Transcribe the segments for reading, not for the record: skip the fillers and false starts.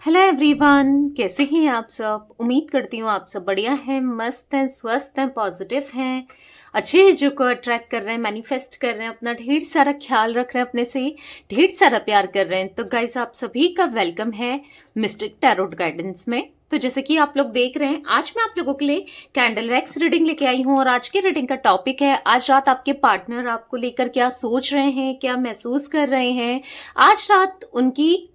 Hello everyone, कैसे हैं आप सब। उम्मीद करती हूँ आप सब बढ़िया हैं, मस्त हैं, स्वस्थ हैं, पॉजिटिव हैं, अच्छे चीजों को अट्रैक्ट कर रहे हैं, मैनिफेस्ट कर रहे हैं, अपना ढेर सारा ख्याल रख रहे हैं, अपने से ढेर सारा प्यार कर रहे हैं। तो गाइस, आप सभी का वेलकम है मिस्टिक टैरोट गाइडेंस में। तो जैसे कि आप लोग देख रहे हैं, आज मैं आप लोगों के लिए कैंडल वैक्स रीडिंग लेके आई हूँ और आज की रीडिंग का टॉपिक है आज रात आपके पार्टनर आपको लेकर क्या सोच रहे हैं, क्या महसूस कर रहे हैं। आज रात उनकी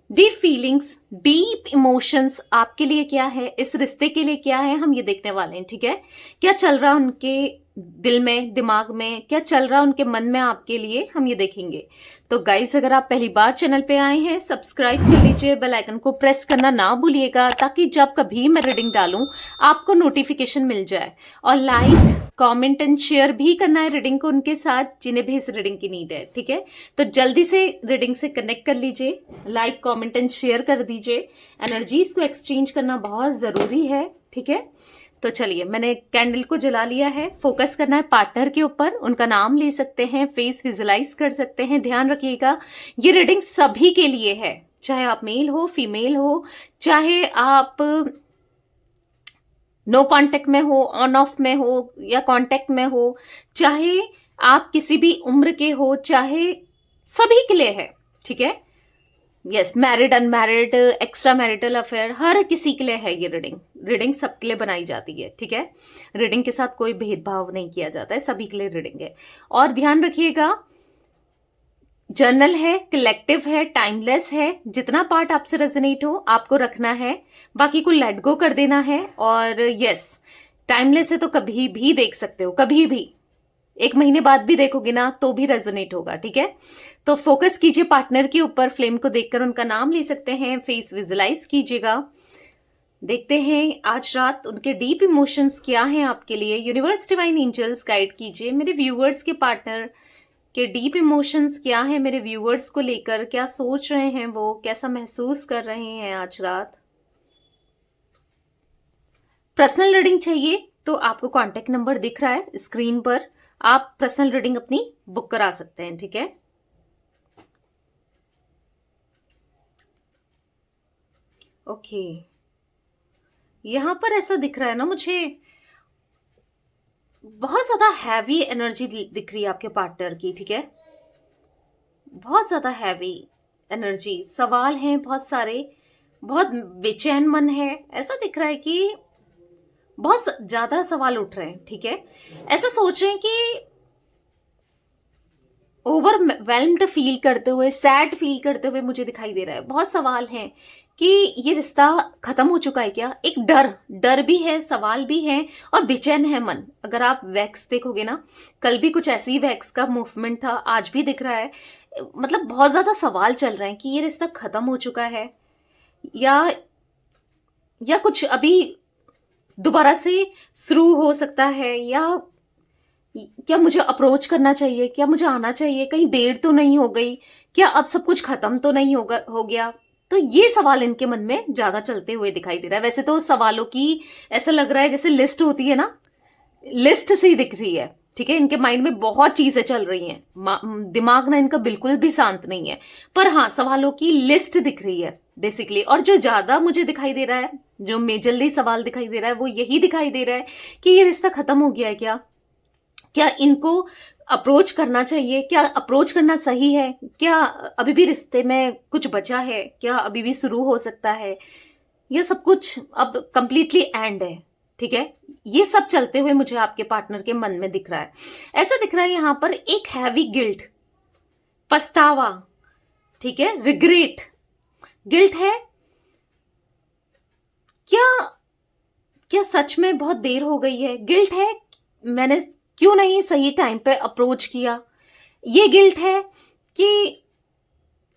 डीप फीलिंग्स, डीप इमोशंस आपके लिए क्या है, इस रिश्ते के लिए क्या है, हम ये देखने वाले हैं। ठीक है, क्या चल रहा है उनके दिल में, दिमाग में, क्या चल रहा है उनके मन में आपके लिए, हम ये देखेंगे। तो गाइस, अगर आप पहली बार चैनल पे आए हैं, सब्सक्राइब कर लीजिए, बेल आइकन को प्रेस करना ना भूलिएगा ताकि जब कभी मैं रीडिंग डालूं आपको नोटिफिकेशन मिल जाए। और लाइक, कमेंट एंड शेयर भी करना है रीडिंग को उनके साथ जिन्हें भी इस रीडिंग की नीड है। ठीक है, तो जल्दी से रीडिंग से कनेक्ट कर लीजिए, लाइक, कमेंट एंड शेयर कर दीजिए। एनर्जीज को एक्सचेंज करना बहुत जरूरी है। ठीक है, तो चलिए, मैंने कैंडल को जला लिया है। फोकस करना है पार्टनर के ऊपर, उनका नाम ले सकते हैं, फेस विजुलाइज कर सकते हैं। ध्यान रखिएगा, ये रीडिंग सभी के लिए है, चाहे आप मेल हो, फीमेल हो, चाहे आप नो कांटेक्ट में हो, ऑन ऑफ में हो या कांटेक्ट में हो, चाहे आप किसी भी उम्र के हो, चाहे सभी के लिए है। ठीक है, yes, married, unmarried, extra marital affair, हर किसी के लिए है ये रीडिंग। रीडिंग सबके लिए बनाई जाती है। ठीक है, रीडिंग के साथ कोई भेदभाव नहीं किया जाता है, सभी के लिए रीडिंग है। और ध्यान रखिएगा, जर्नल है, कलेक्टिव है, टाइमलेस है। जितना पार्ट आपसे रेजोनेट हो आपको रखना है, बाकी को लेट गो कर देना है। और यस, टाइमलेस है तो कभी भी देख सकते हो, कभी भी, 1 महीने बाद भी देखोगे ना तो भी रेजोनेट होगा। ठीक है, तो फोकस कीजिए पार्टनर के ऊपर, फ्लेम को देखकर उनका नाम ले सकते हैं, फेस विजुलाइज कीजिएगा। देखते हैं आज रात उनके डीप इमोशंस क्या हैं आपके लिए। यूनिवर्स, डिवाइन एंजल्स गाइड कीजिए मेरे व्यूअर्स के पार्टनर के डीप इमोशंस क्या है, मेरे व्यूअर्स को लेकर क्या सोच रहे हैं, वो कैसा महसूस कर रहे हैं आज रात। पर्सनल रीडिंग चाहिए तो आपको कांटेक्ट नंबर दिख रहा है स्क्रीन पर, आप पर्सनल रीडिंग अपनी बुक करा सकते हैं। ठीक है, ओके, यहां पर ऐसा दिख रहा है ना मुझे, बहुत ज्यादा हैवी एनर्जी दिख रही है आपके पार्टनर की। ठीक है, बहुत ज्यादा हैवी एनर्जी, सवाल हैं बहुत सारे, बहुत बेचैन मन है। ऐसा दिख रहा है कि बहुत ज्यादा सवाल उठ रहे हैं। ठीक है, ऐसा सोच रहे हैं कि ओवरवेल्म्ड फील करते हुए, सैड फील करते हुए मुझे दिखाई दे रहा है। बहुत सवाल हैं कि ये रिश्ता खत्म हो चुका है क्या, एक डर, डर भी है, सवाल भी है और बेचैन है मन। अगर आप वैक्स देखोगे ना, कल भी कुछ ऐसी वैक्स का मूवमेंट था, आज भी दिख रहा है। मतलब बहुत ज्यादा सवाल चल रहे हैं कि ये रिश्ता खत्म हो चुका है या कुछ अभी दोबारा से शुरू हो सकता है, या क्या मुझे अप्रोच करना चाहिए, क्या मुझे आना चाहिए, कहीं देर तो नहीं हो गई, क्या अब सब कुछ खत्म तो नहीं हो गया। तो ये सवाल इनके मन में ज्यादा चलते हुए दिखाई दे रहा है। वैसे तो सवालों की ऐसा लग रहा है जैसे लिस्ट होती है ना, लिस्ट से ही दिख रही है। ठीक है, इनके माइंड में बहुत चीजें चल रही हैं, दिमाग ना इनका बिल्कुल भी शांत नहीं है, पर हाँ, सवालों की लिस्ट दिख रही है बेसिकली। और जो ज्यादा मुझे दिखाई दे रहा है, जो मेजरली सवाल दिखाई दे रहा है, वो यही दिखाई दे रहा है कि ये रिश्ता खत्म हो गया है क्या, क्या इनको अप्रोच करना चाहिए, क्या अप्रोच करना सही है, क्या अभी भी रिश्ते में कुछ बचा है, क्या अभी भी शुरू हो सकता है, ये सब कुछ अब कंप्लीटली एंड है। ठीक है, ये सब चलते हुए मुझे आपके पार्टनर के मन में दिख रहा है। ऐसा दिख रहा है यहां पर एक हैवी गिल्ट, पछतावा। ठीक है, रिग्रेट, गिल्ट है। क्या क्या सच में बहुत देर हो गई है, गिल्ट है मैंने क्यों नहीं सही टाइम पे अप्रोच किया। ये गिल्ट है कि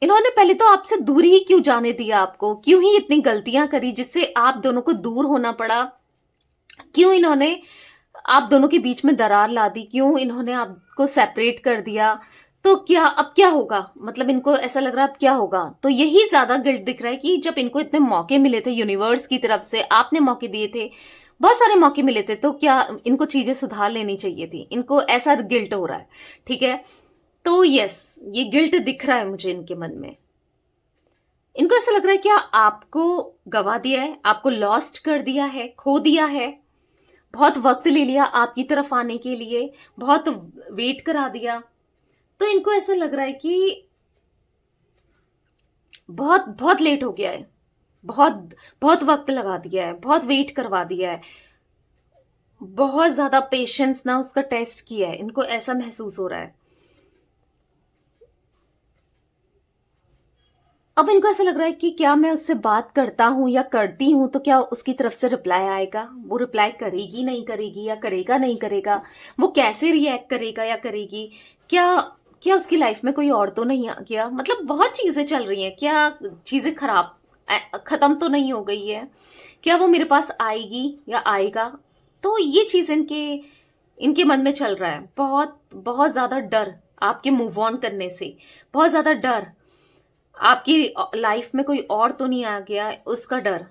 इन्होंने पहले तो आपसे दूरी ही क्यों जाने दिया, आपको क्यों ही इतनी गलतियां करी जिससे आप दोनों को दूर होना पड़ा, क्यों इन्होंने आप दोनों के बीच में दरार ला दी, क्यों इन्होंने आपको सेपरेट कर दिया। तो क्या अब क्या होगा, मतलब इनको ऐसा लग रहा है अब क्या होगा। तो यही ज्यादा गिल्ट दिख रहा है कि जब इनको इतने मौके मिले थे यूनिवर्स की तरफ से, आपने मौके दिए थे, बहुत सारे मौके मिले थे, तो क्या इनको चीजें सुधार लेनी चाहिए थी, इनको ऐसा गिल्ट हो रहा है। ठीक है, तो यस, ये गिल्ट दिख रहा है मुझे इनके मन में। इनको ऐसा लग रहा है कि आपको गवा दिया है, आपको लॉस्ट कर दिया है, खो दिया है, बहुत वक्त ले लिया आपकी तरफ आने के लिए, बहुत वेट करा दिया। तो इनको ऐसा लग रहा है कि बहुत बहुत लेट हो गया है, बहुत बहुत वक्त लगा दिया है, बहुत वेट करवा दिया है, बहुत ज्यादा पेशेंस ना उसका टेस्ट किया है। इनको ऐसा महसूस हो रहा है। अब इनको ऐसा लग रहा है कि क्या मैं उससे बात करता हूं या करती हूं तो क्या उसकी तरफ से रिप्लाई आएगा, वो रिप्लाई करेगी नहीं करेगी, या करेगा नहीं करेगा, वो कैसे रिएक्ट करेगा या करेगी, क्या क्या उसकी लाइफ में कोई और तो नहीं आ गया। मतलब बहुत चीजें चल रही हैं, क्या चीजें खत्म तो नहीं हो गई है, क्या वो मेरे पास आएगी या आएगा। तो ये चीज इनके इनके मन में चल रहा है। बहुत बहुत ज्यादा डर आपके मूव ऑन करने से, बहुत ज्यादा डर आपकी लाइफ में कोई और तो नहीं आ गया, उसका डर।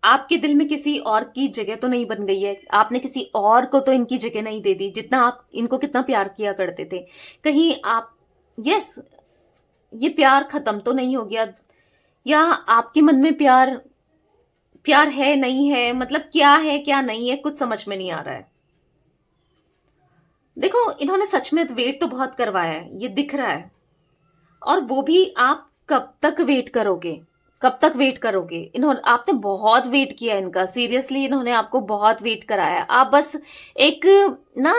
आपके दिल में किसी और की जगह तो नहीं बन गई है, आपने किसी और को तो इनकी जगह नहीं दे दी, जितना आप इनको कितना प्यार किया करते थे। कहीं आप, यस, ये प्यार खत्म तो नहीं हो गया, या आपके मन में प्यार प्यार है नहीं है, मतलब क्या है क्या नहीं है, कुछ समझ में नहीं आ रहा है। देखो, इन्होंने सच में वेट तो बहुत करवाया है, ये दिख रहा है। और वो भी आप कब तक वेट करोगे, कब तक वेट करोगे। इन्होंने, आपने बहुत वेट किया इनका, सीरियसली इन्होंने आपको बहुत वेट कराया। आप बस एक ना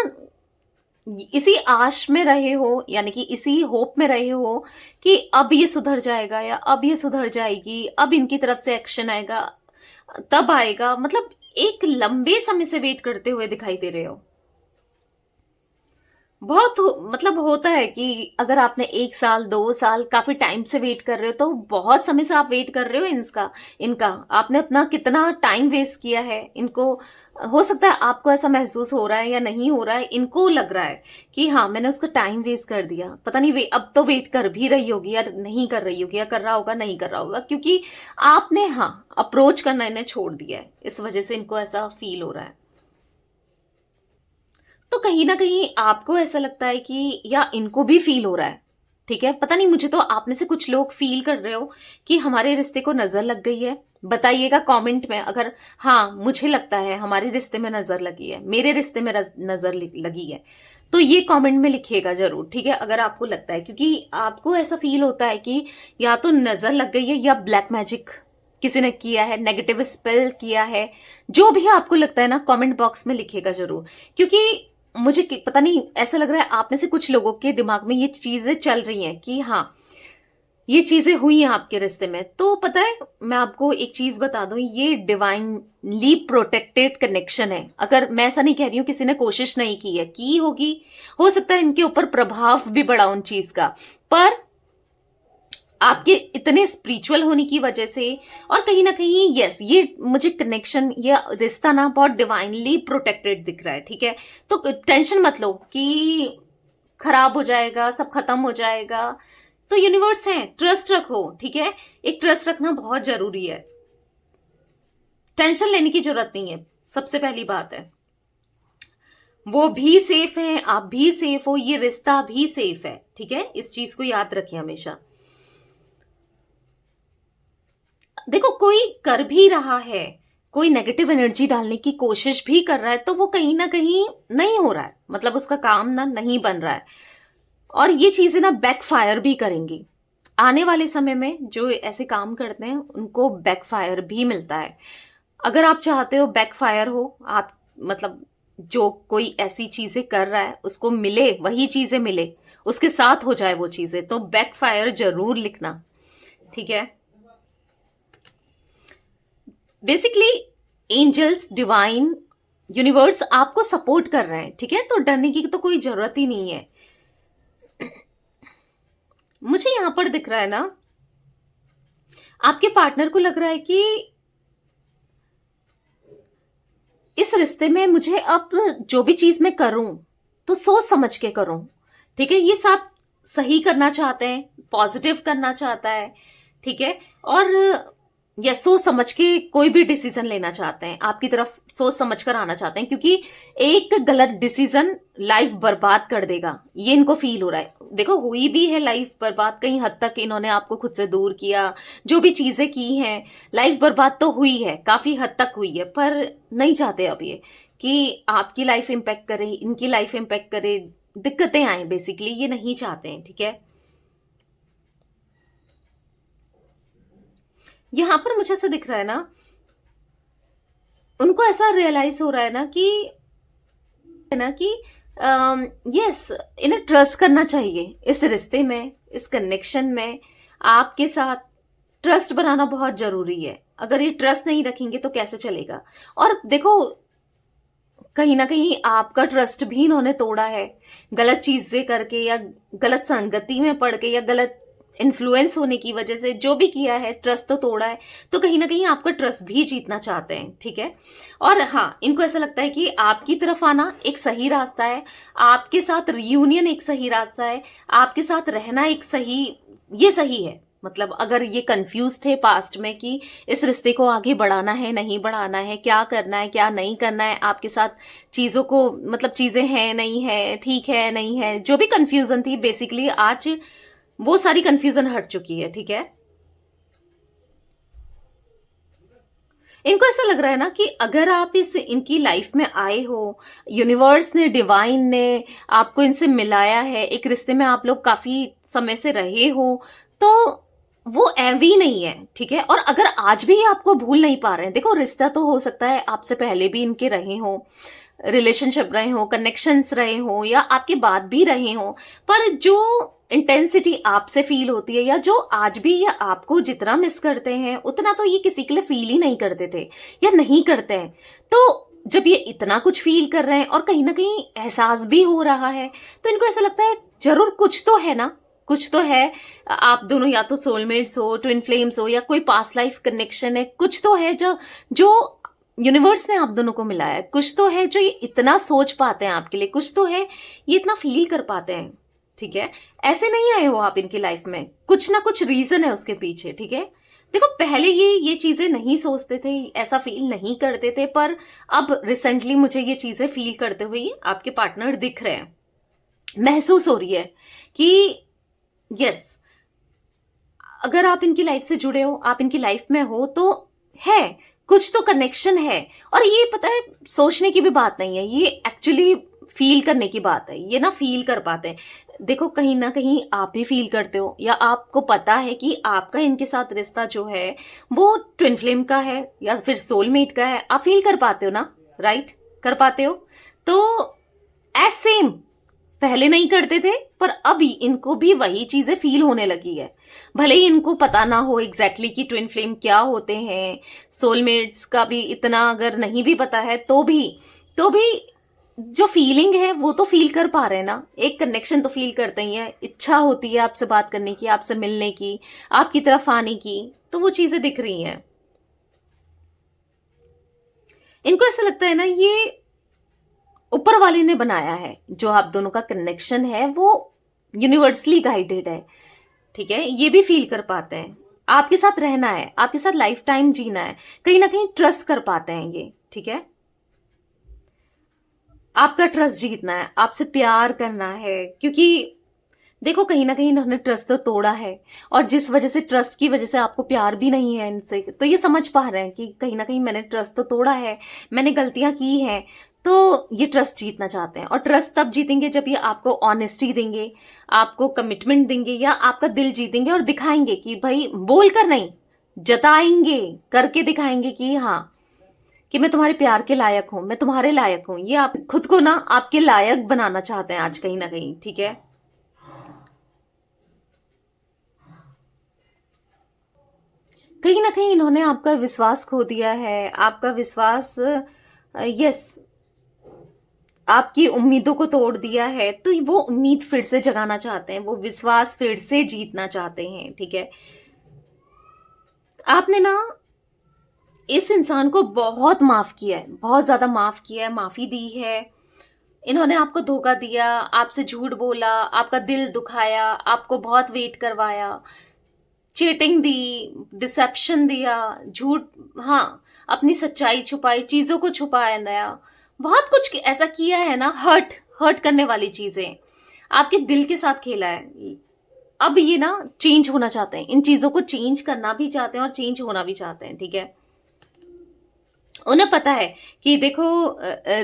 इसी आश में रहे हो, यानी कि इसी होप में रहे हो कि अब ये सुधर जाएगा या अब ये सुधर जाएगी, अब इनकी तरफ से एक्शन आएगा, तब आएगा। मतलब एक लंबे समय से वेट करते हुए दिखाई दे रहे हो। मतलब होता है कि अगर आपने 1 साल 2 साल काफी टाइम से वेट कर रहे हो, तो बहुत समय से आप वेट कर रहे हो इनका आपने अपना कितना टाइम वेस्ट किया है इनको। हो सकता है आपको ऐसा महसूस हो रहा है या नहीं हो रहा है, इनको लग रहा है कि हाँ, मैंने उसका टाइम वेस्ट कर दिया। पता नहीं अब तो वेट कर भी रही होगी या नहीं कर रही होगी, या कर रहा होगा नहीं कर रहा होगा, क्योंकि आपने हाँ अप्रोच करना इन्हें छोड़ दिया है। इस वजह से इनको ऐसा फील हो रहा है। तो कहीं ना कहीं आपको ऐसा लगता है कि, या इनको भी फील हो रहा है, ठीक है, पता नहीं, मुझे तो आप में से कुछ लोग फील कर रहे हो कि हमारे रिश्ते को नजर लग गई है। बताइएगा कमेंट में, अगर हाँ मुझे लगता है हमारे रिश्ते में नजर लगी है, मेरे रिश्ते में नजर लगी है, तो ये कमेंट में लिखिएगा जरूर, ठीक है, अगर आपको लगता है। क्योंकि आपको ऐसा फील होता है कि या तो नजर लग गई है या ब्लैक मैजिक किसी ने किया है, नेगेटिव स्पेल किया है। जो भी आपको लगता है ना, कमेंट बॉक्स में लिखिएगा जरूर। क्योंकि मुझे पता नहीं, ऐसा लग रहा है आप में से कुछ लोगों के दिमाग में ये चीजें चल रही हैं कि हाँ ये चीजें हुई हैं आपके रिश्ते में। तो पता है, मैं आपको एक चीज बता दूं, ये डिवाइनली प्रोटेक्टेड कनेक्शन है। अगर मैं ऐसा नहीं कह रही हूं किसी ने कोशिश नहीं की है, की होगी, हो सकता है इनके ऊपर प्रभाव भी बड़ा उन चीज का, पर आपके इतने स्पिरिचुअल होने की वजह से, और कहीं ना कहीं यस, ये मुझे कनेक्शन, ये रिश्ता ना बहुत डिवाइनली प्रोटेक्टेड दिख रहा है, ठीक है। तो टेंशन मत लो कि खराब हो जाएगा, सब खत्म हो जाएगा। तो यूनिवर्स है, ट्रस्ट रखो, ठीक है, एक ट्रस्ट रखना बहुत जरूरी है। टेंशन लेने की जरूरत नहीं है, सबसे पहली बात है। वो भी सेफ है, आप भी सेफ हो, ये रिश्ता भी सेफ है, ठीक है, इस चीज को याद रखिए हमेशा। देखो, कोई कर भी रहा है, कोई नेगेटिव एनर्जी डालने की कोशिश भी कर रहा है, तो वो कहीं ना कहीं नहीं हो रहा है, मतलब उसका काम ना नहीं बन रहा है। और ये चीजें ना बैकफायर भी करेंगी आने वाले समय में। जो ऐसे काम करते हैं उनको बैकफायर भी मिलता है। अगर आप चाहते हो बैकफायर हो, आप मतलब जो कोई ऐसी चीजें कर रहा है उसको मिले, वही चीजें मिले, उसके साथ हो जाए वो चीजें, तो बैकफायर जरूर लिखना, ठीक है। बेसिकली एंजल्स, डिवाइन, यूनिवर्स आपको सपोर्ट कर रहे हैं, ठीक है, तो डरने की तो कोई जरूरत ही नहीं है। मुझे यहां पर दिख रहा है ना, आपके पार्टनर को लग रहा है कि इस रिश्ते में मुझे अब जो भी चीज मैं करूं तो सोच समझ के करूं, ठीक है। ये सब सही करना चाहते हैं, पॉजिटिव करना चाहता है, ठीक है। और या सोच समझ के कोई भी डिसीजन लेना चाहते हैं, आपकी तरफ सोच समझ कर आना चाहते हैं, क्योंकि एक गलत डिसीजन लाइफ बर्बाद कर देगा, ये इनको फील हो रहा है। देखो, हुई भी है लाइफ बर्बाद, कहीं हद तक इन्होंने आपको खुद से दूर किया, जो भी चीजें की हैं, लाइफ बर्बाद तो हुई है, काफी हद तक हुई है, पर नहीं चाहते अब ये कि आपकी लाइफ इम्पेक्ट करे, इनकी लाइफ इम्पेक्ट करे, दिक्कतें आए, बेसिकली ये नहीं चाहते हैं, ठीक है। यहां पर मुझे ऐसा दिख रहा है ना, उनको ऐसा रियलाइज हो रहा है ना कि यस, इन्हें ट्रस्ट करना चाहिए इस रिश्ते में, इस कनेक्शन में। आपके साथ ट्रस्ट बनाना बहुत जरूरी है। अगर ये ट्रस्ट नहीं रखेंगे तो कैसे चलेगा। और देखो, कहीं ना कहीं आपका ट्रस्ट भी इन्होंने तोड़ा है, गलत चीजें करके या गलत संगति में पड़ के या गलत इन्फ्लुएंस होने की वजह से, जो भी किया है, ट्रस्ट तो तोड़ा है। तो कहीं ना कहीं आपका ट्रस्ट भी जीतना चाहते हैं, ठीक है। और हाँ, इनको ऐसा लगता है कि आपकी तरफ आना एक सही रास्ता है, आपके साथ रियूनियन एक सही रास्ता है, आपके साथ रहना एक सही, ये सही है। मतलब अगर ये कंफ्यूज थे पास्ट में कि इस रिश्ते को आगे बढ़ाना है, नहीं बढ़ाना है, क्या करना है, क्या नहीं करना है, आपके साथ चीजों को, मतलब चीजें हैं, नहीं है, ठीक है, नहीं है, जो भी कंफ्यूजन थी, बेसिकली आज वो सारी कंफ्यूजन हट चुकी है, ठीक है। इनको ऐसा लग रहा है ना कि अगर आप इस इनकी लाइफ में आए हो, यूनिवर्स ने, डिवाइन ने आपको इनसे मिलाया है, एक रिश्ते में आप लोग काफी समय से रहे हो, तो वो एवी नहीं है, ठीक है। और अगर आज भी आपको भूल नहीं पा रहे हैं, देखो, रिश्ता तो हो सकता है आपसे पहले भी इनके रहे हो, रिलेशनशिप रहे हो, कनेक्शंस रहे हो, या आपके बाद भी रहे हो, पर जो इंटेंसिटी आपसे फील होती है, या जो आज भी या आपको जितना मिस करते हैं, उतना तो ये किसी के लिए फील ही नहीं करते थे या नहीं करते हैं। तो जब ये इतना कुछ फील कर रहे हैं और कहीं ना कहीं एहसास भी हो रहा है, तो इनको ऐसा लगता है जरूर कुछ तो है ना, कुछ तो है। आप दोनों या तो सोलमेट्स हो, ट्विन फ्लेम्स हो, या कोई पास्ट लाइफ कनेक्शन है, कुछ तो है जो जो यूनिवर्स ने आप दोनों को मिलाया है, कुछ तो है जो ये इतना सोच पाते हैं आपके लिए, कुछ तो है ये इतना फील कर पाते हैं, ठीक है। ऐसे नहीं आए हो आप इनकी लाइफ में, कुछ ना कुछ रीजन है उसके पीछे, ठीक है। देखो, पहले ये चीजें नहीं सोचते थे, ऐसा फील नहीं करते थे, पर अब रिसेंटली मुझे ये चीजें फील करते हुए आपके पार्टनर दिख रहे हैं, महसूस हो रही है कि यस, अगर आप इनकी लाइफ से जुड़े हो, आप इनकी लाइफ में हो, तो है, कुछ तो कनेक्शन है। और ये पता है, सोचने की भी बात नहीं है, ये एक्चुअली फील करने की बात है, ये ना फील कर पाते हैं। देखो, कहीं ना कहीं आप भी फील करते हो, या आपको पता है कि आपका इनके साथ रिश्ता जो है वो ट्विन फ्लेम का है या फिर सोलमेट का है, आप फील कर पाते हो ना, राइट, कर पाते हो। तो एज सेम, पहले नहीं करते थे, पर अभी इनको भी वही चीजें फील होने लगी है। भले ही इनको पता ना हो एग्जैक्टली कि ट्विन फ्लेम क्या होते हैं, सोलमेट्स का भी इतना अगर नहीं भी पता है, तो भी जो फीलिंग है वो तो फील कर पा रहे हैं ना, एक कनेक्शन तो फील करते ही है, इच्छा होती है आपसे बात करने की, आपसे मिलने की, आपकी तरफ आने की, तो वो चीजें दिख रही हैं। इनको ऐसा लगता है ना, ये ऊपर वाले ने बनाया है, जो आप दोनों का कनेक्शन है वो यूनिवर्सली गाइडेड है, ठीक है। ये भी फील कर पाते हैं, आपके साथ रहना है, आपके साथ लाइफ टाइम जीना है, कहीं ना कहीं ट्रस्ट कर पाते हैं ये, ठीक है। आपका ट्रस्ट जीतना है, आपसे प्यार करना है, क्योंकि देखो, कहीं ना कहीं इन्होंने ट्रस्ट तो तोड़ा है, और जिस वजह से, ट्रस्ट की वजह से आपको प्यार भी नहीं है इनसे, तो ये समझ पा रहे हैं कि कहीं ना कहीं मैंने ट्रस्ट तो तोड़ा है, मैंने गलतियां की हैं, तो ये ट्रस्ट जीतना चाहते हैं। और ट्रस्ट तब जीतेंगे जब ये आपको ऑनेस्टी देंगे, आपको कमिटमेंट देंगे, या आपका दिल जीतेंगे और दिखाएंगे कि भाई, बोलकर नहीं, जताएंगे, करके दिखाएंगे कि हाँ, कि मैं तुम्हारे प्यार के लायक हूं, मैं तुम्हारे लायक हूं। ये आप खुद को ना आपके लायक बनाना चाहते हैं आज, कहीं ना कहीं, ठीक है। कहीं ना कहीं इन्होंने आपका विश्वास खो दिया है, आपका विश्वास, यस, आपकी उम्मीदों को तोड़ दिया है, तो वो उम्मीद फिर से जगाना चाहते हैं, वो विश्वास फिर से जीतना चाहते हैं, ठीक है। आपने ना इस इंसान को बहुत माफ किया है, बहुत ज्यादा माफ किया है, माफी दी है। इन्होंने आपको धोखा दिया, आपसे झूठ बोला, आपका दिल दुखाया, आपको बहुत वेट करवाया, चीटिंग दी, डिसेप्शन दिया, झूठ, हाँ, अपनी सच्चाई छुपाई, चीज़ों को छुपाया नया, बहुत कुछ ऐसा किया है ना, हर्ट हर्ट करने वाली चीज़ें, आपके दिल के साथ खेला है। अब ये ना चेंज होना चाहते हैं, इन चीज़ों को चेंज करना भी चाहते हैं और चेंज होना भी चाहते हैं, ठीक है? उन्हें पता है कि देखो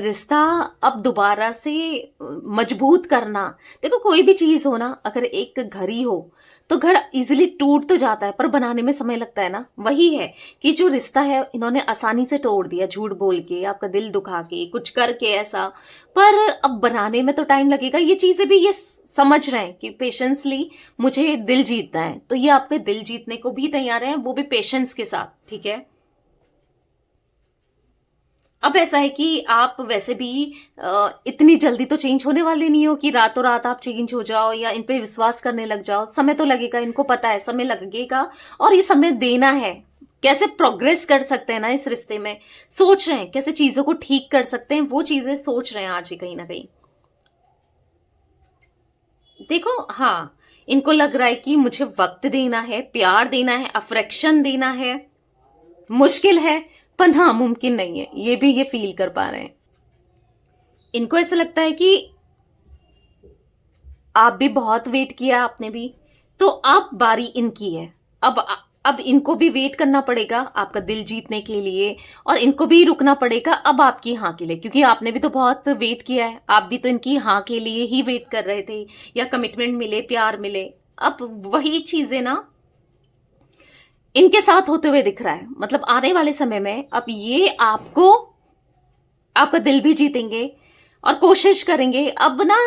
रिश्ता अब दोबारा से मजबूत करना, देखो कोई भी चीज हो ना, अगर एक घर ही हो तो घर इजीली टूट तो जाता है पर बनाने में समय लगता है ना। वही है कि जो रिश्ता है इन्होंने आसानी से तोड़ दिया, झूठ बोल के, आपका दिल दुखा के, कुछ करके ऐसा, पर अब बनाने में तो टाइम लगेगा। ये चीजें भी ये समझ रहे हैं कि पेशेंसली मुझे दिल जीतना है, तो ये आपके दिल जीतने को भी तैयार है, वो भी पेशेंस के साथ, ठीक है? अब ऐसा है कि आप वैसे भी इतनी जल्दी तो चेंज होने वाले नहीं हो कि रातों रात आप चेंज हो जाओ या इन पे विश्वास करने लग जाओ। समय तो लगेगा, इनको पता है समय लगेगा और ये समय देना है। कैसे प्रोग्रेस कर सकते हैं ना इस रिश्ते में, सोच रहे हैं कैसे चीजों को ठीक कर सकते हैं, वो चीजें सोच रहे हैं आज ही कहीं ना कहीं। देखो हाँ, इनको लग रहा है कि मुझे वक्त देना है, प्यार देना है, अफेक्शन देना है, मुश्किल है पर नामुमकिन नहीं है, ये भी ये फील कर पा रहे हैं। इनको ऐसा लगता है कि आप भी बहुत वेट किया, आपने भी, तो अब बारी इनकी है। अब इनको भी वेट करना पड़ेगा आपका दिल जीतने के लिए, और इनको भी रुकना पड़ेगा अब आपकी हाँ के लिए, क्योंकि आपने भी तो बहुत वेट किया है, आप भी तो इनकी हाँ के लिए ही वेट कर रहे थे, या कमिटमेंट मिले, प्यार मिले। अब वही चीजें ना इनके साथ होते हुए दिख रहा है, मतलब आने वाले समय में अब ये आपको, आपका दिल भी जीतेंगे और कोशिश करेंगे। अब ना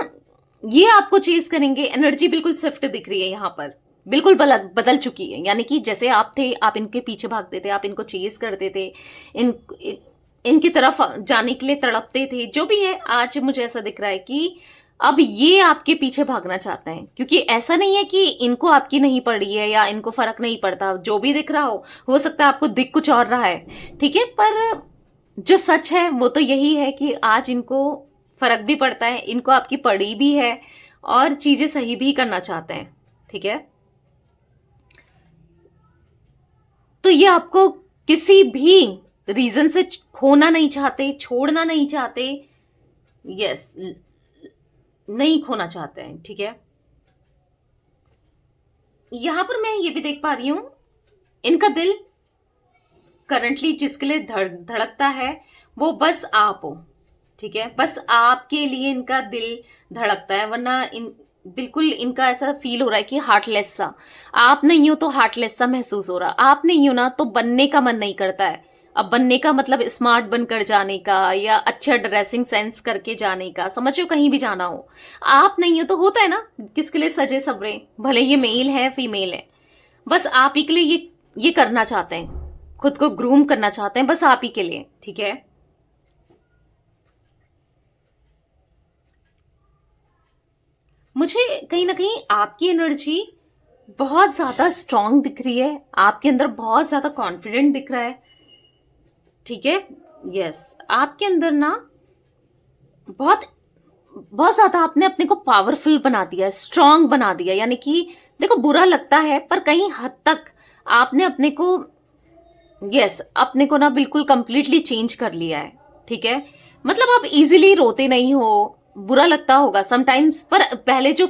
ये आपको चेज करेंगे, एनर्जी बिल्कुल शिफ्ट दिख रही है यहाँ पर, बिल्कुल बदल चुकी है। यानी कि जैसे आप थे, आप इनके पीछे भागते थे, आप इनको चेज करते थे, इनकी तरफ जाने के लिए तड़पते थे, जो भी है, आज मुझे ऐसा दिख रहा है कि अब ये आपके पीछे भागना चाहते हैं। क्योंकि ऐसा नहीं है कि इनको आपकी नहीं पड़ी है या इनको फर्क नहीं पड़ता, जो भी दिख रहा हो सकता है आपको दिख कुछ और रहा है, ठीक है, पर जो सच है वो तो यही है कि आज इनको फर्क भी पड़ता है, इनको आपकी पड़ी भी है और चीजें सही भी करना चाहते हैं, ठीक है? तो ये आपको किसी भी रीजन से खोना नहीं चाहते, छोड़ना नहीं चाहते, यस, नहीं खोना चाहते हैं, ठीक है? यहां पर मैं ये भी देख पा रही हूं, इनका दिल करंटली जिसके लिए धड़कता है वो बस आप हो, ठीक है? बस आपके लिए इनका दिल धड़कता है, वरना बिल्कुल इनका ऐसा फील हो रहा है कि हार्टलेस सा, आप नहीं हो तो हार्टलेस सा महसूस हो रहा, आप नहीं हो ना तो बनने का मन नहीं करता है। अब बनने का मतलब स्मार्ट बनकर जाने का या अच्छा ड्रेसिंग सेंस करके जाने का, समझ हो, कहीं भी जाना हो, आप नहीं हो तो होता है ना किसके लिए सजे सवरे, भले ये मेल है फीमेल है, बस आप ही के लिए ये करना चाहते हैं, खुद को ग्रूम करना चाहते हैं, बस आप ही के लिए, ठीक है? मुझे कहीं ना कहीं आपकी एनर्जी बहुत ज्यादा स्ट्रांग दिख रही है, आपके अंदर बहुत ज्यादा कॉन्फिडेंट दिख रहा है, ठीक है? यस, आपके अंदर ना बहुत बहुत ज्यादा आपने अपने को पावरफुल बना दिया, स्ट्रांग बना दिया। यानी कि देखो बुरा लगता है पर कहीं हद तक आपने अपने को, यस, अपने को ना बिल्कुल कंप्लीटली चेंज कर लिया है, ठीक है? मतलब आप इजीली रोते नहीं हो, बुरा लगता होगा समटाइम्स, पर पहले जो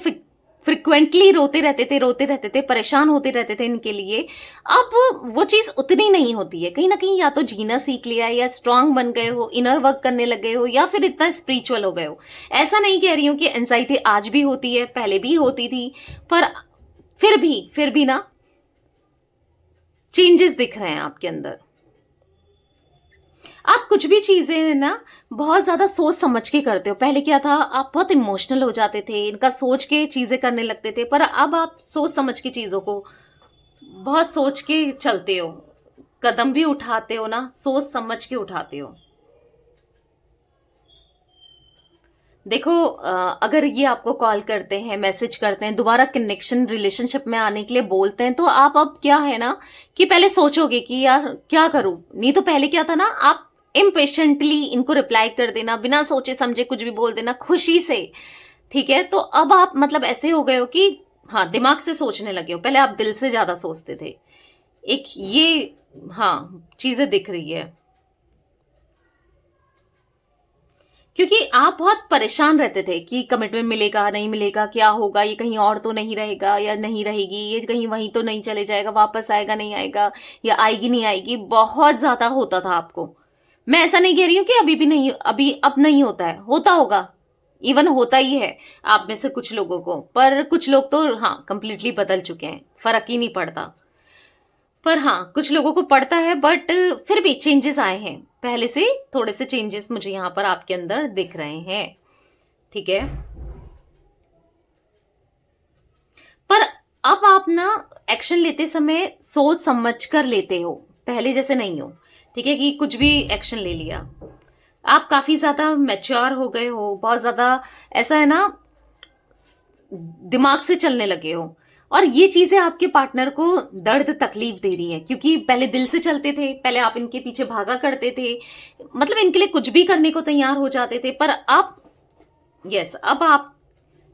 फ्रिक्वेंटली रोते रहते थे, परेशान होते रहते थे इनके लिए, अब वो चीज उतनी नहीं होती है। कहीं ना कहीं या तो जीना सीख लिया है, या स्ट्रांग बन गए हो, इनर वर्क करने लगे हो, या फिर इतना स्पिरिचुअल हो गए हो। ऐसा नहीं कह रही हूँ कि एंजाइटी आज भी होती है, पहले भी होती थी, पर फिर भी ना चेंजेस दिख रहे हैं आपके अंदर। आप कुछ भी चीजें ना बहुत ज्यादा सोच समझ के करते हो। पहले क्या था, आप बहुत इमोशनल हो जाते थे, इनका सोच के चीजें करने लगते थे, पर अब आप सोच समझ के चीजों को बहुत सोच के चलते हो, कदम भी उठाते हो ना सोच समझ के उठाते हो। देखो अगर ये आपको कॉल करते हैं, मैसेज करते हैं, दोबारा कनेक्शन रिलेशनशिप में आने के लिए बोलते हैं, तो आप अब क्या है ना कि पहले सोचोगे कि यार क्या करूं, नहीं तो पहले क्या था ना, आप इम्पेशेंटली इनको रिप्लाई कर देना, बिना सोचे समझे कुछ भी बोल देना खुशी से, ठीक है? तो अब आप मतलब ऐसे हो गए हो कि हाँ, दिमाग से सोचने लगे हो, पहले आप दिल से ज्यादा सोचते थे। एक ये, हाँ, चीजें दिख रही है, क्योंकि आप बहुत परेशान रहते थे कि कमिटमेंट मिलेगा नहीं मिलेगा, क्या होगा, ये कहीं और तो नहीं रहेगा या नहीं रहेगी, ये कहीं वहीं तो नहीं चले जाएगा, वापस आएगा नहीं आएगा, या आएगी नहीं आएगी, बहुत ज्यादा होता था आपको। मैं ऐसा नहीं कह रही हूँ कि अभी भी नहीं, अभी अब नहीं होता है, होता होगा, इवन होता ही है आप में से कुछ लोगों को, पर कुछ लोग तो हाँ कंप्लीटली बदल चुके हैं, फर्क ही नहीं पड़ता। पर हाँ, कुछ लोगों को पड़ता है, बट फिर भी चेंजेस आए हैं, पहले से थोड़े से चेंजेस मुझे यहाँ पर आपके अंदर दिख रहे हैं, ठीक है। पर अब आप ना एक्शन लेते समय सोच समझ कर लेते हो, पहले जैसे नहीं हो, ठीक है, कि कुछ भी एक्शन ले लिया। आप काफी ज्यादा मैच्योर हो गए हो, बहुत ज्यादा, ऐसा है ना, दिमाग से चलने लगे हो। और ये चीजें आपके पार्टनर को दर्द तकलीफ दे रही है, क्योंकि पहले दिल से चलते थे, पहले आप इनके पीछे भागा करते थे, मतलब इनके लिए कुछ भी करने को तैयार हो जाते थे, पर अब, यस, अब आप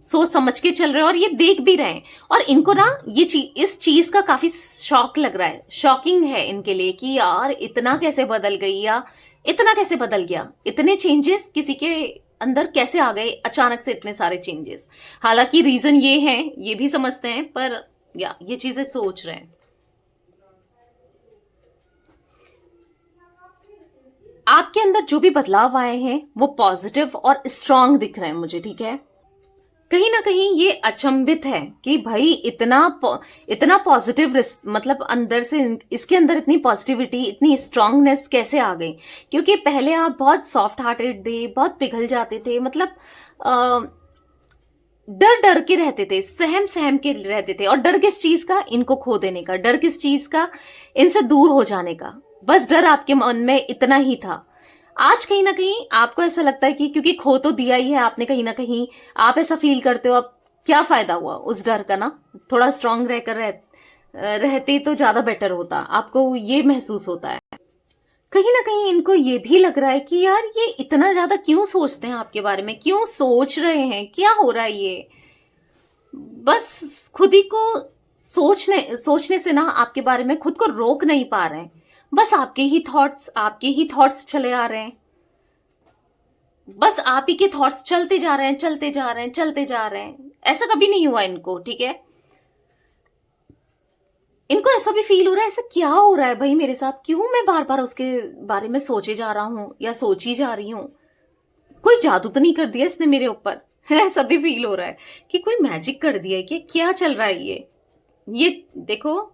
सोच समझ के चल रहे हो और ये देख भी रहे हैं। और इनको ना ये चीज, इस चीज का काफी शौक लग रहा है, शॉकिंग है इनके लिए कि यार इतना कैसे बदल गई, या इतना कैसे बदल गया, इतने चेंजेस किसी के अंदर कैसे आ गए अचानक से, इतने सारे चेंजेस। हालांकि रीजन ये है, ये भी समझते हैं, पर या ये चीजें सोच रहे हैं। आपके अंदर जो भी बदलाव आए हैं वो पॉजिटिव और स्ट्रांग दिख रहे हैं मुझे, ठीक है। कहीं ना कहीं ये अचंभित है कि भाई इतना पॉजिटिव, मतलब अंदर से इसके अंदर इतनी पॉजिटिविटी, इतनी स्ट्रांगनेस कैसे आ गई, क्योंकि पहले आप बहुत सॉफ्ट हार्टेड थे, बहुत पिघल जाते थे, मतलब डर डर के रहते थे, सहम सहम के रहते थे। और डर किस चीज का, इनको खो देने का, डर किस चीज का, इनसे दूर हो जाने का, बस डर आपके मन में इतना ही था। आज कहीं ना कहीं आपको ऐसा लगता है कि क्योंकि खो तो दिया ही है आपने, कहीं ना कहीं आप ऐसा फील करते हो, अब क्या फायदा हुआ उस डर का ना, थोड़ा स्ट्रांग रहते तो ज्यादा बेटर होता, आपको ये महसूस होता है। कहीं ना कहीं इनको ये भी लग रहा है कि यार ये इतना ज्यादा क्यों सोचते हैं आपके बारे में, क्यों सोच रहे हैं, क्या हो रहा है ये, बस खुद ही को सोचने से ना आपके बारे में खुद को रोक नहीं पा रहे हैं, बस आपके ही थॉट्स चले आ रहे हैं, बस आप ही के थॉट्स चलते जा रहे हैं, चलते जा रहे हैं, चलते जा रहे हैं। ऐसा कभी नहीं हुआ इनको, ठीक है। इनको ऐसा भी फील हो रहा है, ऐसा क्या हो रहा है भाई मेरे साथ, क्यों मैं बार बार उसके बारे में सोचे जा रहा हूं या सोची जा रही हूं, कोई जादू तो नहीं कर दिया इसने मेरे ऊपर। ऐसा भी फील हो रहा है कि कोई मैजिक कर दिया है, कि क्या चल रहा है ये देखो,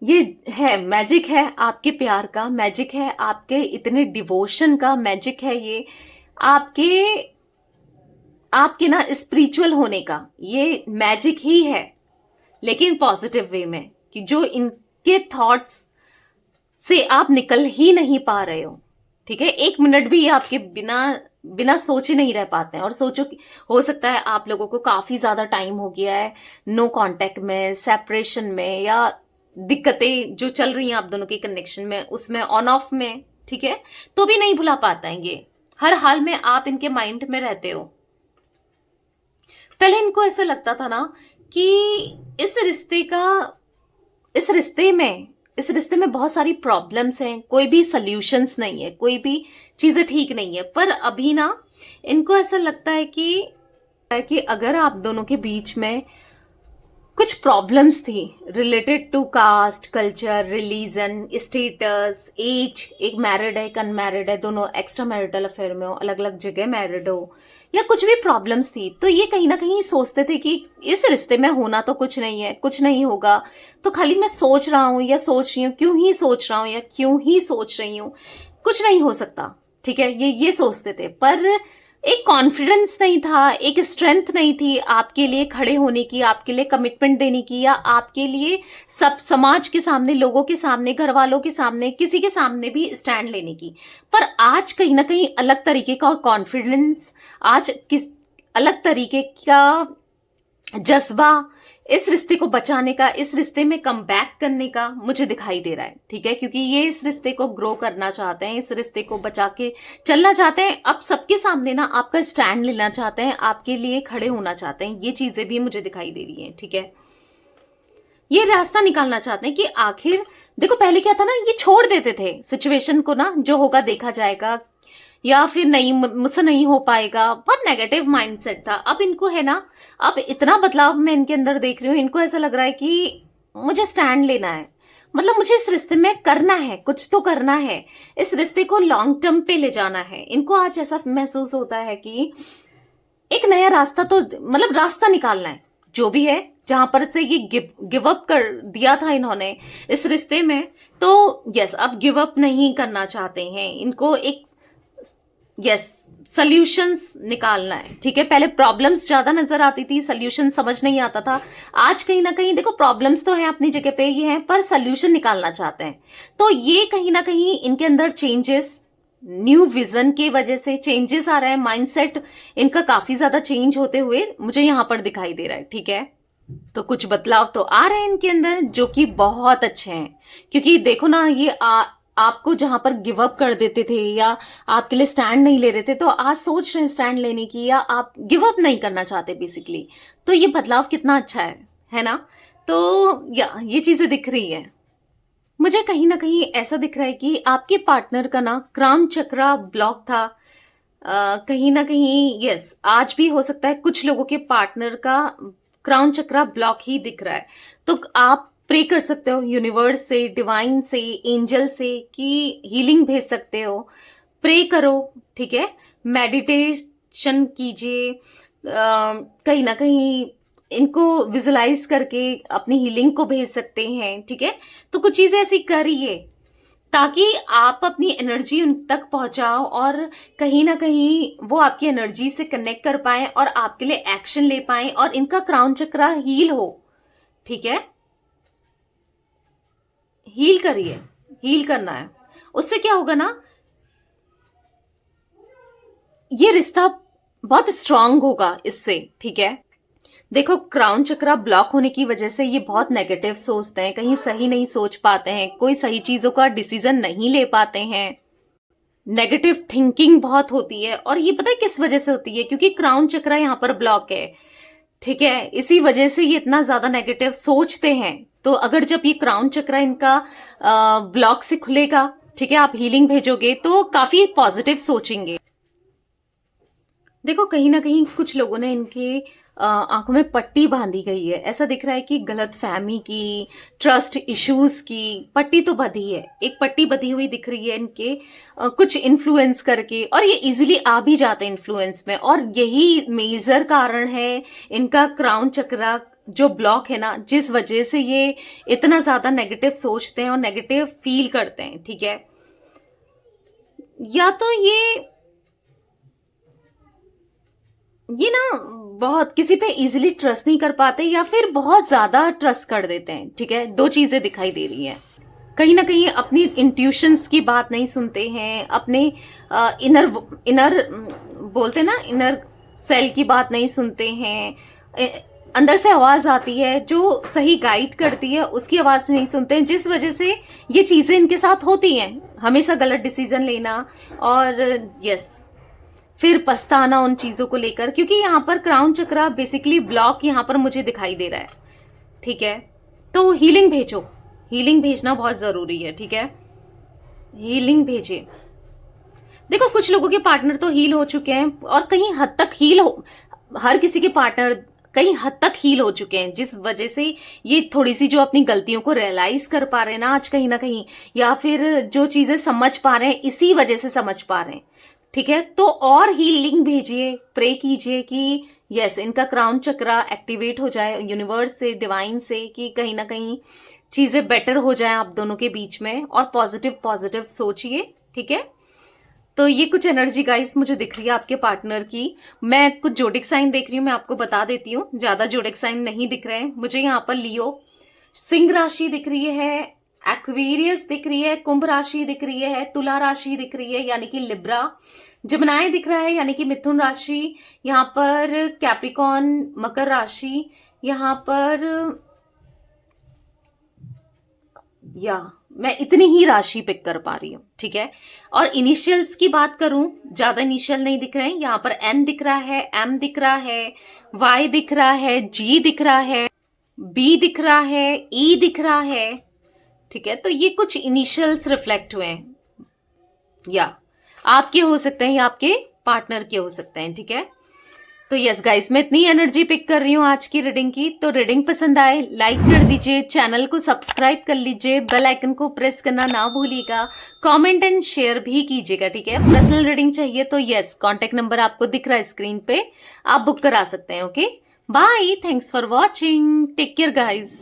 ये है मैजिक, है आपके प्यार का मैजिक, है आपके इतने डिवोशन का मैजिक, है ये आपके आपके ना स्पिरिचुअल होने का ये मैजिक ही है, लेकिन पॉजिटिव वे में, कि जो इनके थॉट्स से आप निकल ही नहीं पा रहे हो, ठीक है। एक मिनट भी आपके बिना बिना सोचे नहीं रह पाते हैं। और सोचो कि हो सकता है आप लोगों को काफी ज्यादा टाइम हो गया है नो कांटेक्ट में, सेपरेशन में, या दिक्कतें जो चल रही हैं आप दोनों के कनेक्शन में, उसमें ऑन ऑफ में, ठीक है, तो भी नहीं भुला पाते हैं ये, हर हाल में आप इनके माइंड में रहते हो। पहले इनको ऐसा लगता था ना कि इस रिश्ते का इस रिश्ते में इस रिश्ते में बहुत सारी प्रॉब्लम्स हैं, कोई भी सल्यूशंस नहीं है, कोई भी चीजें ठीक नहीं है। पर अभी ना इनको ऐसा लगता है कि अगर आप दोनों के बीच में कुछ प्रॉब्लम्स थी related to caste, culture, religion, status, age, एक मैरिड है एक अनमैरिड है, दोनों एक्स्ट्रा मैरिटल अफेयर में हो, अलग अलग जगह मैरिड हो, या कुछ भी प्रॉब्लम्स थी, तो ये कहीं ना कहीं सोचते थे कि इस रिश्ते में होना तो कुछ नहीं है, कुछ नहीं होगा, तो खाली मैं सोच रहा हूं या सोच रही हूँ, क्यों ही सोच रहा हूँ या क्यों ही सोच रही हूँ, कुछ नहीं हो सकता, ठीक है, ये सोचते थे। पर एक कॉन्फिडेंस नहीं था, एक स्ट्रेंथ नहीं थी आपके लिए खड़े होने की, आपके लिए कमिटमेंट देने की, या आपके लिए सब समाज के सामने, लोगों के सामने, घर वालों के सामने, किसी के सामने भी स्टैंड लेने की। पर आज कहीं ना कहीं अलग तरीके का और कॉन्फिडेंस, आज किस अलग तरीके का जज्बा इस रिश्ते को बचाने का, इस रिश्ते में कम बैक करने का मुझे दिखाई दे रहा है, ठीक है, क्योंकि ये इस रिश्ते को ग्रो करना चाहते हैं, इस रिश्ते को बचा के चलना चाहते हैं, अब सबके सामने ना आपका स्टैंड लेना चाहते हैं, आपके लिए खड़े होना चाहते हैं। ये चीजें भी मुझे दिखाई दे रही हैं, ठीक है। ये रास्ता निकालना चाहते हैं कि आखिर देखो पहले क्या था ना, ये छोड़ देते थे सिचुएशन को ना, जो होगा देखा जाएगा, या फिर नहीं मुझसे नहीं हो पाएगा, बहुत नेगेटिव माइंडसेट था। अब इनको है ना, अब इतना बदलाव मैं इनके अंदर देख रही हूँ, इनको ऐसा लग रहा है कि मुझे स्टैंड लेना है, मतलब मुझे इस रिश्ते में करना है, कुछ तो करना है, इस रिश्ते को लॉन्ग टर्म पे ले जाना है। इनको आज ऐसा महसूस होता है कि एक नया रास्ता तो मतलब रास्ता निकालना है, जो भी है, जहां पर से ये गिव अप कर दिया था इन्होंने इस रिश्ते में, तो यस अब गिव अप नहीं करना चाहते हैं। इनको एक यस सॉल्यूशंस निकालना है, ठीक है। पहले प्रॉब्लम्स ज्यादा नजर आती थी, सॉल्यूशन समझ नहीं आता था। आज कहीं ना कहीं देखो प्रॉब्लम्स तो है अपनी जगह पे, ये हैं, पर सॉल्यूशन निकालना चाहते हैं। तो ये कहीं ना कहीं इनके अंदर चेंजेस, न्यू विजन की वजह से चेंजेस आ रहे हैं, माइंडसेट इनका काफी ज्यादा चेंज होते हुए मुझे यहां पर दिखाई दे रहा है, ठीक है। तो कुछ बदलाव तो आ रहे हैं इनके अंदर जो कि बहुत अच्छे हैं, क्योंकि देखो ना ये आपको जहां पर गिव अप कर देते थे या आपके लिए स्टैंड नहीं ले रहे थे, तो आज सोच रहे हैं स्टैंड लेने की, या आप गिव अप नहीं करना चाहते बेसिकली। तो ये बदलाव कितना अच्छा है ना। तो ये चीजें दिख रही है मुझे, कहीं ना कहीं ऐसा दिख रहा है कि आपके पार्टनर का ना क्राउन चक्रा ब्लॉक था। कहीं ना कहीं यस आज भी हो सकता है कुछ लोगों के पार्टनर का क्राउन चक्रा ब्लॉक ही दिख रहा है। तो आप प्रे कर सकते हो यूनिवर्स से, डिवाइन से, एंजल से कि हीलिंग भेज सकते हो, प्रे करो, ठीक है, मेडिटेशन कीजिए, कहीं ना कहीं इनको विजुलाइज करके अपनी हीलिंग को भेज सकते हैं, ठीक है। तो कुछ चीजें ऐसी करिए ताकि आप अपनी एनर्जी उन तक पहुंचाओ और कहीं ना कहीं वो आपकी एनर्जी से कनेक्ट कर पाए और आपके लिए एक्शन ले पाए और इनका क्राउन चक्रा हील हो, ठीक है। हील करिए, हील करना है, उससे क्या होगा ना, ये रिश्ता बहुत स्ट्रांग होगा इससे, ठीक है। देखो क्राउन चक्रा ब्लॉक होने की वजह से ये बहुत नेगेटिव सोचते हैं, कहीं सही नहीं सोच पाते हैं, कोई सही चीजों का डिसीजन नहीं ले पाते हैं, नेगेटिव थिंकिंग बहुत होती है। और ये पता है किस वजह से होती है, क्योंकि क्राउन चक्रा यहाँ पर ब्लॉक है, ठीक है, इसी वजह से ये इतना ज्यादा नेगेटिव सोचते हैं। तो अगर जब ये क्राउन चक्रा इनका ब्लॉक से खुलेगा, ठीक है, आप हीलिंग भेजोगे तो काफी पॉजिटिव सोचेंगे। देखो कहीं ना कहीं कुछ लोगों ने इनके आंखों में पट्टी बांधी गई है, ऐसा दिख रहा है कि गलत फहमी की, ट्रस्ट इश्यूज की पट्टी तो बंधी है, एक पट्टी बंधी हुई दिख रही है इनके कुछ इन्फ्लुएंस करके, और ये इजीली आ भी जाते हैं इन्फ्लुएंस में। और यही मेजर कारण है इनका क्राउन चक्रा जो ब्लॉक है ना, जिस वजह से ये इतना ज्यादा नेगेटिव सोचते हैं और नेगेटिव फील करते हैं, ठीक है। या तो ये ना बहुत किसी पे इजीली ट्रस्ट नहीं कर पाते या फिर बहुत ज्यादा ट्रस्ट कर देते हैं, ठीक है। दो चीजें दिखाई दे रही हैं, कहीं ना कहीं अपनी इंट्यूशंस की बात नहीं सुनते हैं, अपने इनर बोलते ना, इनर सेल की बात नहीं सुनते हैं, अंदर से आवाज आती है जो सही गाइड करती है उसकी आवाज नहीं सुनते हैं, जिस वजह से ये चीजें इनके साथ होती हैं, हमेशा गलत डिसीजन लेना और यस फिर पछताना उन चीजों को लेकर, क्योंकि यहाँ पर क्राउन चक्रा बेसिकली ब्लॉक यहाँ पर मुझे दिखाई दे रहा है, ठीक है। तो हीलिंग भेजो, हीलिंग भेजना बहुत जरूरी है, ठीक है, हीलिंग भेजिए। देखो कुछ लोगों के पार्टनर तो हील हो चुके हैं और कहीं हद तक हील हो, हर किसी के पार्टनर कहीं हद तक हील हो चुके हैं, जिस वजह से ये थोड़ी सी जो अपनी गलतियों को रियलाइज कर पा रहे हैं ना आज कहीं ना कहीं, या फिर जो चीजें समझ पा रहे हैं इसी वजह से समझ पा रहे हैं, ठीक है। तो और हीलिंग भेजिए, प्रे कीजिए कि यस इनका क्राउन चक्रा एक्टिवेट हो जाए यूनिवर्स से, डिवाइन से, कि कहीं ना कहीं चीजें बेटर हो जाए आप दोनों के बीच में, और पॉजिटिव पॉजिटिव सोचिए, ठीक है। तो ये कुछ एनर्जी गाइस मुझे दिख रही है आपके पार्टनर की। मैं कुछ जोडिक साइन देख रही हूँ, मैं आपको बता देती हूँ, ज्यादा जोडिक साइन नहीं दिख रहे हैं मुझे यहाँ पर। लियो, सिंह राशि दिख रही है, एक्वेरियस दिख रही है, कुंभ राशि दिख रही है, तुला राशि दिख रही है यानी कि लिब्रा, जमनाय दिख रहा है यानी कि मिथुन राशि, यहाँ पर कैप्रिकॉन मकर राशि, यहाँ पर या मैं इतनी ही राशि पिक कर पा रही हूँ, ठीक है। और इनिशियल्स की बात करूं, ज्यादा इनिशियल नहीं दिख रहे हैं। यहाँ पर एन दिख रहा है, एम दिख रहा है, वाई दिख रहा है, जी दिख रहा है, बी दिख रहा है, ई दिख रहा है, ठीक है। तो ये कुछ इनिशियल्स रिफ्लेक्ट हुए हैं, या आपके हो सकते हैं या आपके पार्टनर के हो सकते हैं, ठीक है। तो यस गाइस, मैं इतनी एनर्जी पिक कर रही हूँ आज की रीडिंग की। तो रीडिंग पसंद आए लाइक कर दीजिए, चैनल को सब्सक्राइब कर लीजिए, बेल आइकन को प्रेस करना ना भूलिएगा, कमेंट एंड शेयर भी कीजिएगा, ठीक है। पर्सनल रीडिंग चाहिए तो यस, कॉन्टेक्ट नंबर आपको दिख रहा है स्क्रीन पे, आप बुक करा सकते हैं। Okay, bye, thanks for watching, take care guys.